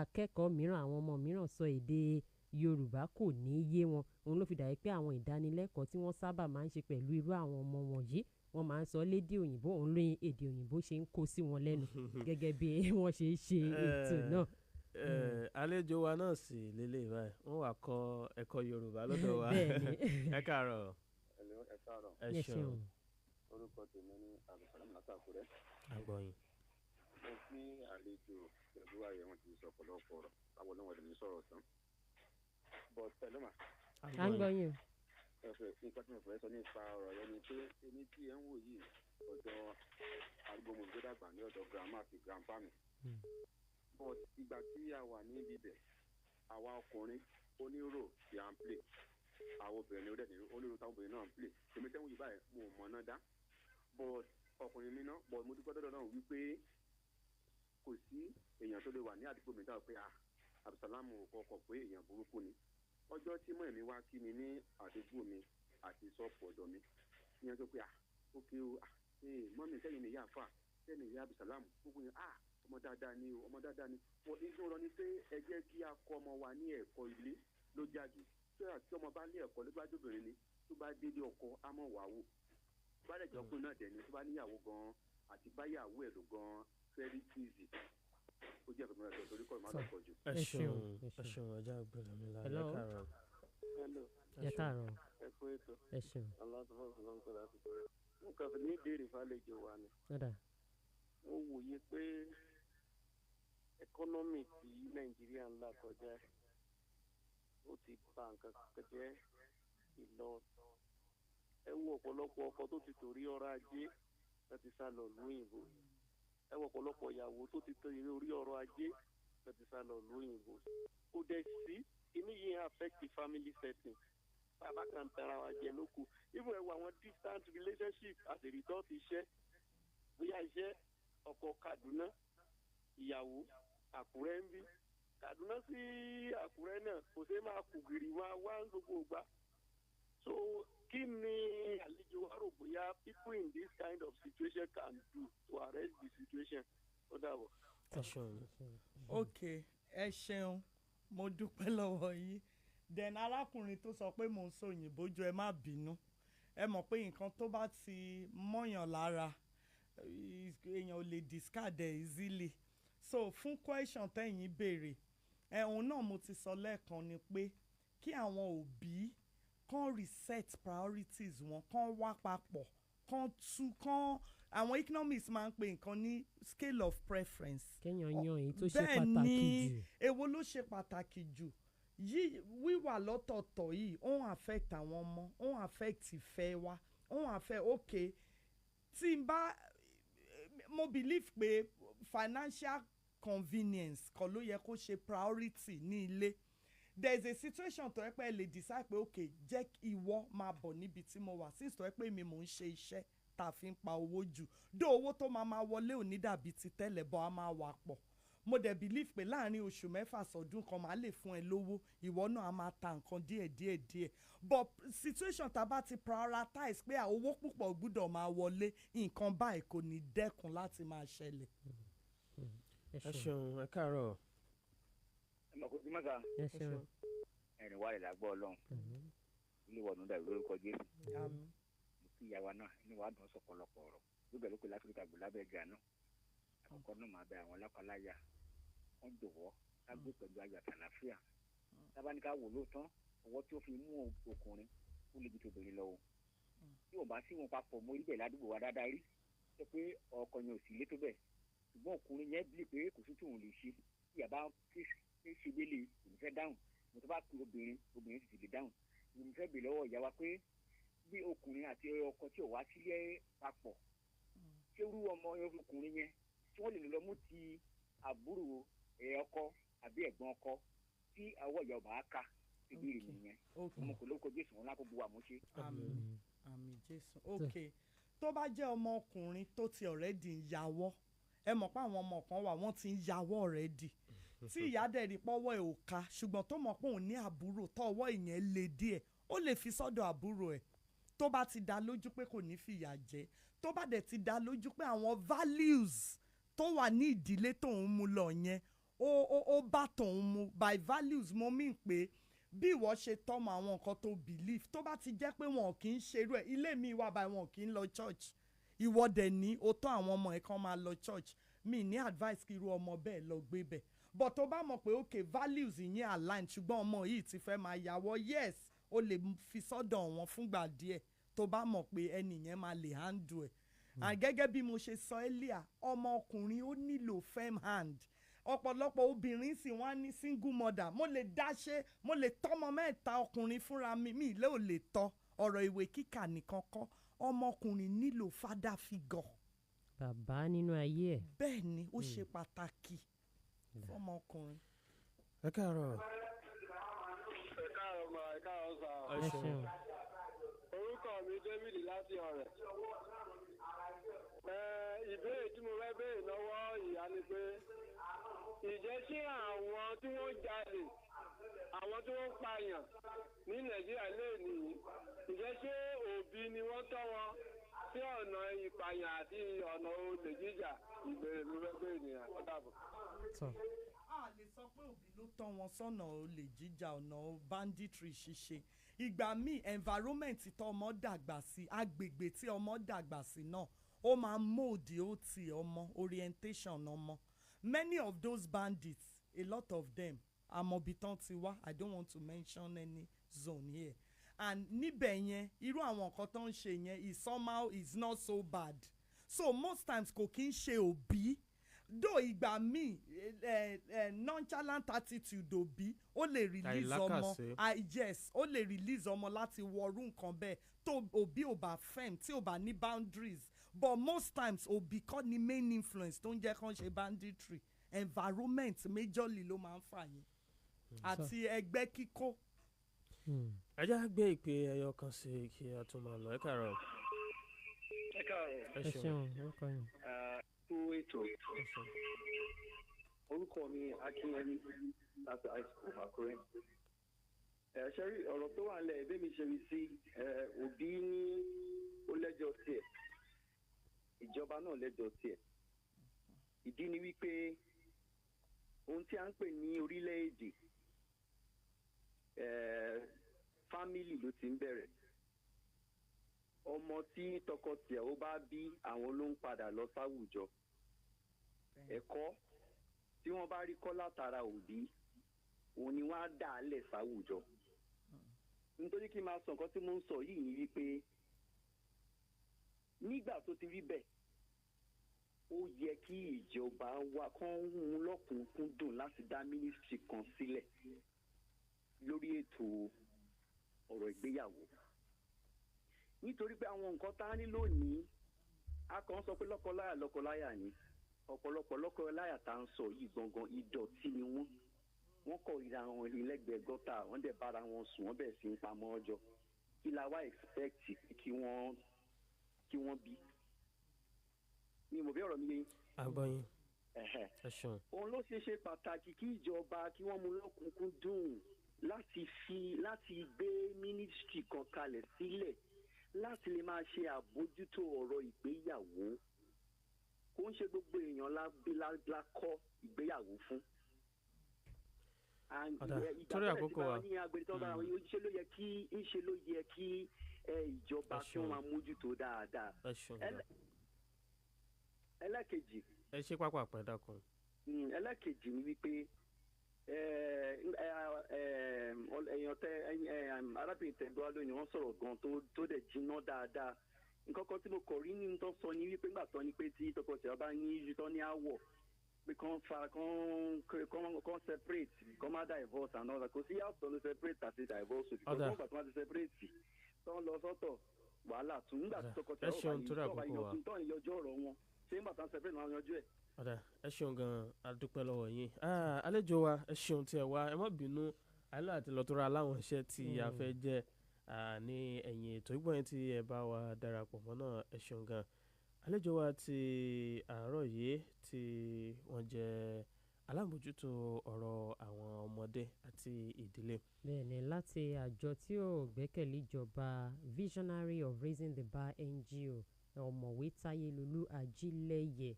akẹ́kọ̀ọ́ mìíràn, àwọn ọmọ mìíràn sọ èdè Yorùbá kò ní yé wọn. Òun ló fi dàbí pé àwọn ìdánilẹ́kọ̀ọ́ tí wọ́n sábà máa ń ṣe pẹ̀lú irú àwọn ọmọ wọ̀nyí, wọ́n máa ń sọ lédè òyìnbó, òun lóyìn èdè òyìnbó ṣe ń kó sí wọn lẹ́nu gẹ́gẹ́ bí wọ́n ṣe ń ṣe ètò náà. àlejò wa náà sì lélẹ̀ báyìí wọ́n wá kọ́ ẹ̀kọ́ Yorùbá lọ́dọ̀ wa ẹ káàárọ̀. ẹ káàárọ̀. ẹ ṣeun. orúkọ tèmi ní Abdulsalam látàkùrẹ́. àgbọ̀yìn. mo kí àlejò pẹ̀lú ààyè wọn ti sọ ọ̀pọ̀lọpọ̀ ọ̀rọ̀ báwo ló wọ̀n lè ní sọ̀rọ̀ tán. bọ̀ tẹ̀lé mà. àgbọ̀yìn. ẹ̀fẹ̀ nǹkan tí mo fẹ́ sọ nípa ọ̀rọ̀ yẹn ni pé èmi tí ẹ ń wò yìí ọ̀dọ̀ arúgbó mo gbé dàgbà ní ọ̀dọ̀ grandma àti grandpa mi. but ìgbà tí a wà ní ibibẹ̀ àwa ọkùnrin onírò tí à ń play àwọn obìnrin onírò táwọn obìnrin náà ń play èmi tẹ́ ń wò yìí báyìí mo mọ̀ náà dá but ọkùnrin mi náà but mo dúpẹ́ dọ́dọ̀ náà wípé kò sí èèyàn tó lè wà ní àdúgbò mi dáhùn pé Abdulsalam kọkọ pé èèyàn burúkú ni ọjọ́ tí mọ̀ ẹ̀mí wá kí mi ní àdúgbò mi àti sọ́ọ̀pù ọ̀dọ̀ mi ìyẹn tó pé ókè o mọ́mí sẹ́yìn ni ìyá àfà sẹ́yìn ìyá Abdulsalam gbogbo yẹn ọmọ dáadáa ni o ọmọ dáadáa ni wọ́n inú lọ ni pé ẹ jẹ́ kí a kọ́ ọmọ wa ní ẹ̀kọ́ ilé ló jáde tó yà tí ọmọ bá ní ẹ̀kọ́ lójúbìnrin ni tó bá délé ọkọ á mọ̀ wá wò bá dẹ̀ jọ pé náà dẹ̀ ni tó bá níyàwó gan àti báyàwó ẹ̀ ló gan very easy ó jẹ́ ìpínlẹ̀ ọ̀dọ́ torí kọ́ ìmọ̀lá pọ̀ jù. ẹ ṣeun ọjà gbọ́dọ̀ mi lára ẹ káàárọ̀. ẹ káàárọ̀. ẹ kú ètò. ẹ ṣeun. aláàtúfọ̀ fún lọ́nkọ́ láti bẹ̀rẹ̀. nǹkan fi ní ìbéèrè fàlejò wa ni. mo wòye pé ẹkọ́nọ́mì tí Nàìjíríà ń là kọjá ó ti ba nǹkan kẹjẹ ìlọ. ẹ wo ọ̀pọ̀lọpọ̀ ọkọ tó ti torí ọrọ̀ ajé láti sá lọ lóyìnbó. ẹ wo ọ̀pọ̀lọpọ̀ ìyàwó tó ti torí orí ọrọ̀ ajé láti sá lọ lóyìnbó. kò dẹ̀ sí inú yìí affect the family setting. bàbá kan tara wa jẹ lóko. even ẹ wo àwọn distant relationship as a result iṣẹ́ bóyá iṣẹ́ ọkọ Kaduna ìyàwó Àkúrẹ́ ń bí Kaduna sí Àkúrẹ́ náà kò sí máa kù gìrì wá gbogbo ìgbà. so kí ni àlejò wa rò bóyá people in this kind of situation can do to arrest the situation? ó dàbọ̀. ok ẹ ṣeun mo dúpẹ́ lọ́wọ́ yìí then arákùnrin tó sọ pé mò ń sọ òyìnbó jọ ẹ má bínú ẹ mọ̀ pé nǹkan tó bá ti mọ́yàn lára èèyàn ò lè discard ẹ̀ easily so fún question tẹ́yìn béèrè òun náà mo ti sọ lẹ́ẹ̀kan ni pé kí àwọn òbí kàn reset priorities wọn kàn wá papọ̀ kàn àwọn economists máa ń pè nǹkan ní scale of preference. kéèyàn yan èyí tó ṣe pàtàkì jù. èwo ló ṣe pàtàkì jù wíwà lọ́tọ̀ọ̀tọ̀ yìí ó ń affect àwọn ọmọ ó ń affect ìfẹ́ wa ó ń affect okay tí n bá mo believe pé financial convenience kọ́ ló yẹ kó ṣe priority ní ilé there is a situation tó yẹ pé ẹ lè decide pé okay jẹ́ ìwọ máa bọ̀ níbi tí mo wà since tó yẹ pé mi mò ń ṣe iṣẹ́ tá a fi ń pa owó jù dó owó tó máa wọlé ò ní dàbí ti tẹ́lẹ̀ bọ́ a máa wà pọ̀ mo dẹ̀ believe pé láàrin oṣù mẹ́fà sọdún kan máa lè fún ẹ lówó ìwọ náà a máa ta nǹkan díẹ̀ but situation tá a bá ti prioritize pé owó púpọ̀ gbúdọ̀ máa wọlé nǹkan báyìí kò ní dẹ́kun láti máa ṣẹlẹ̀. ẹ ṣeun ẹ káàárọ̀. ẹ mọ̀ kó tí mọ́ta. ẹ ṣeun. ẹ̀rìn wà lè lágbọ́ Ọlọ́run ilé wọ̀nù dàbí lórúkọ Jésù. mo kí ìyá wa náà inú wa dùn sọ̀pọ̀lọpọ̀ ọ̀rọ̀ gbígbẹ́ lókè láfíríkà gbò lábẹ́ ẹ̀gà náà àkọ́kọ́ náà máa bẹ àwọn lápaláyà wọ́n jọ̀wọ́ ká gbé pẹ̀lú ayọ̀ àtàlàfíà tábánikà wò lóòótọ́ ọwọ́ tí ó fi mú ọkùnrin ó lè ju tòbìnrin lọ o tí ò bá sí wọn papọ̀ mọ́ orí bẹ̀ ládùúgbò wa dáadáa rí ṣe pé ọkọ yẹn ò sì lé tó bẹ̀ ṣùgbọ́n ọkùnrin yẹn bí pé kò sí tí òun lè ṣe tí yàrá ṣe délé òun fẹ́ dáhùn mo tó bá pe obìnrin sì lè dáhùn mo fẹ́ bèèrè lọ́wọ́ ìyá wa pé bí ọkùnrin àti ọkọ tí ò wá sílé papọ̀ ṣé irú ọmọ ọkùnrin yẹn tí wọ́n lè lọ mú ti àbúrò ọkọ àbí ẹ̀gbọ́n ọkọ tí àwọ̀ ìyá ọba á ká síbi ìrìn nìyẹn ọmọ kò lóko Jésù wọn lákòókò wà mọ́ṣẹ́. àmín Jésù ok tó bá jẹ́ ọmọ ọkùnrin tó ti already ń yàwọ́ ẹ mọ̀ pé àwọn ọmọ kan wà wọ́n ti ń yàwọ́ already tí ìyá dẹ̀ rí pọ́wọ́ ẹ̀ ò ká ṣùgbọ́n tó mọ̀ pé òun ní àbúrò tọ́wọ́ ìyẹn le díẹ̀ ó lè fi sọ́dọ̀ àbúrò ẹ̀ tó bá ti dá lójú pé kò ní fìyà jẹ tó bá dẹ̀ ti dá lójú pé àwọn values tó wà ní ìdílé tóun mú lọ yẹn ó bá tóun mú by values mo mean pé bí ìwọ ṣe tọ́mọ àwọn nǹkan tó believe tó bá ti jẹ́ pé wọn kì í ṣerú ẹ̀ ilé mi wà báyìí wọn kì í lọ church ìwọ dẹ̀ ní o tọ́ àwọn ọmọ ẹ̀ kan máa lọ church mi ní advice kí irú ọmọ bẹ́ẹ̀ lọ gbé bẹ̀ but tó bá mọ̀ pé okay values yẹn align ṣùgbọ́n ọmọ yìí ti fẹ́ máa yàwọ́ yes o lè fi sọ́dọ̀ wọn fúngbà díẹ̀ tó bá mọ̀ pé ẹni yẹn máa lè handle ẹ̀ and gẹ́gẹ́ bí mo ṣe sọ earlier ọmọ ọkùnrin ó nílò firm hand ọ̀pọ̀lọpọ̀ obìnrin sì wọ́n á ní single mother mo lè dáṣe mo lè tọ́mọ mẹ́ta ọkùnrin fúnra mi ilé ò lè tọ́ ọ̀rọ̀ ìwé kíkà nìkan kọ́ ọmọkùnrin nílò father figure. bàbá nínú ayé ẹ̀. bẹ́ẹ̀ ni ó ṣe pàtàkì fọmọkùnrin. ẹ káàárọ̀. ẹ káàárọ̀ ma ẹ káàárọ̀ sà. ẹ ṣeun. orúkọ mi David láti Ọ̀rẹ́. Ìbéèrè tí mo fẹ́ béèrè lọ́wọ́ ìyá ni pé ìjẹ́ sí àwọn tí wọ́n jalè àwọn tí wọ́n pààyàn ní Nàìjíríà lè nìyí ìjẹ́ sí òbí ni wọ́n tọ́ wọn sí ọ̀nà ìpààyàn àti ọ̀nà olè jíjà ìbéèrè mi fẹ́ béèrè nìyà ó dàbọ̀. a lè sọ pé òbí ló tọ́ wọn sọ́nà olè jíjà ọ̀nà banditry ṣíṣe ìgbà míì environment tí ọmọ dàgbà sí agbègbè tí ọmọ dàgbà sí náà ó máa mold ó ti ọmọ orientation ọmọ many of those bandits a lot of them amobitan ti wá I don't want to mention any zone here and níbẹ̀ yẹn irú àwọn nǹkan tó ń ṣe yẹn is somehow is not so bad so most times kò kí ń ṣe òbí though ìgbà míì nonchalant attitude òbí ó lè release ọmọ yes ó lè release ọmọ láti wọrú nǹkan bẹ́ẹ̀ tó òbí ò bá firm tí ò bá ní boundaries but most times òbí kọ́ ni main influence tó ń jẹ́ kán ṣe banditry environment majorly ló máa ń fà yẹn àti ẹgbẹ́ kíkó. ẹ jẹ́ gbé ìpè ẹyọ kan sí kí a tún máa lọ ẹ káàárọ̀. ẹ káàárọ̀. ẹ ṣeun orúkọ yẹn. fún ètò orúkọ mi Akínyẹmí láti high school Àkúrẹ́. ṣe rí ọ̀rọ̀ tó wà nílẹ̀ ẹ̀bí mi ṣe rí sí òbí ní ó lẹ́jọ́ tiẹ̀ ìjọba náà lẹ́jọ́ tiẹ̀ ìdí ni wípé ohun tí a ń pè ní orílẹ̀-èdè fámìlì ló ti ń bẹ̀rẹ̀ ọmọ tí tọkọtìyàwó bá bí àwọn ló ń padà lọ sáwùjọ ẹ̀kọ́ tí wọ́n bá rí kọ́ látara òbí òun ni wọ́n á dà á lẹ̀ sáwùjọ nítorí kí n máa sọ nǹkan tí mo ń sọ yìí ni wípé nígbà tó ti rí bẹ́ẹ̀ ó yẹ kí ìjọba wa kán mú lọ́kùnkúndùn láti dá mínísítírì kan sílẹ̀ lórí ètò ọ̀rọ̀ ìgbéyàwó nítorí pé àwọn nǹkan tá a ní lónìí a kàn sọ pé lọ́kọláya ni ọ̀pọ̀lọpọ̀ lọ́kọláya tá à ń sọ yìí gangan ìdọ̀tí ni wọ́n kọ̀ ìra wọn lẹ́gbẹ̀ẹ́ gọ́tà wọ́n dẹ̀ bára wọn sùn wọ́n bẹ̀rẹ̀ sí ń pamọ́ ọjọ́ kí la wá expect kí wọ́n bí ni mo bí ọ̀rọ̀ mi yé. agbọ́yin ẹ ṣeun. òun ló ṣe pàtàkì kí ìjọba kí wọ́n mú lọ́kùnkúndùn láti gbé mínísítírì kan kalẹ̀ sílẹ̀ láti lè máa ṣe àbójútó ọ̀rọ̀ ìgbéyàwó kó ń ṣe gbogbo èèyàn lákọ́ ìgbéyàwó fún. torí àkókò wa ní agbèrè tó ń bára wọn ṣe ló yẹ kí ìjọba kí wọ́n máa mójútó dáadáa. ẹlẹ́kejì. ẹ ṣe pápá àpẹẹdà kan. ẹlẹ́kejì ni wípé èèyàn tẹ arábìnrin tẹ̀gbọ́n lónìí wọ́n sọ̀rọ̀ gan tó dẹ̀ jiná dáadáa nǹkan kan tí mo kọ̀ rí ní tó sọ ní wípé ńgbà tán ni pé tí tọkọtìyàwó bá ní iṣu tán ní àwọ̀ pé kán separate kán má divorce and all that kò sí yàtọ̀ ló separate àti divorce because wọ́n gbà tó má ti separate tán lọ sọ́tọ̀ wàhálà tún nígbà tí tọkọtìyàwó bá yọjú tán ìyọjọ́ ọ̀rọ̀ wọn ṣé ńgbà tán separate máa yanjú ẹ̀. ọ̀dà ẹ ṣeun gan-an a dúpẹ́ lọ́wọ́ yín àlejò wa ẹ ṣeun tí ẹ wá ẹ má bínú àìlọ́ àti lọ́tọ́ra aláwọn iṣẹ́ tí a fẹ́ jẹ́ ní ẹ̀yìn ètò ìgbọ̀nyẹn tí ẹ bá wa darapọ̀ mọ́ náà ẹ ṣeun gan-an àlejò wa ti àárọ̀ yìí tí wọ́n jẹ́ alábòjútó ọ̀rọ̀ àwọn ọmọdé àti ìdílé. bẹ́ẹ̀ni láti àjọ tí ó gbẹ́kẹ̀lé ìjọba Visionary of Raising the Bar NGO ọ̀mọ̀wé Táyé Lolú Ajílẹ̀yẹ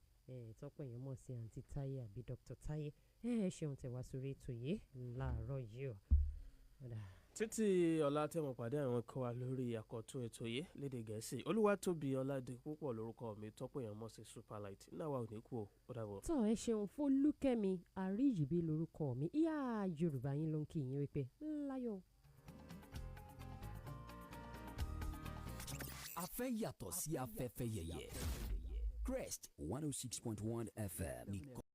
tọ́pọ̀ èèyàn mọ̀ sí àǹtí Táyé àbí Dr. Táyé ẹ ṣeun tẹ̀wá sórí ètò yìí láàárọ̀ yìí o. títí ọ̀la tẹ̀wọ̀n pàdé àwọn kan wa lórí àkọ́tún ètò yìí lédè gẹ̀ẹ́sì Olúwatóbi Ọládipúpọ̀ lórúkọ mi tọ́pọ̀ èèyàn mọ̀ sí Superlight náà wà ò ní kú ó dàbọ̀. tọ́ ẹ ṣeun Fọlúkẹ́mi Àríyìbí lórúkọ mi ìyá Yorùbá yín ló ń kí yín wípé láyọ̀. afẹ́ yàtọ̀ sí afẹ́fẹ́ yẹ̀yẹ̀ Crest 106.1 FM nìkan.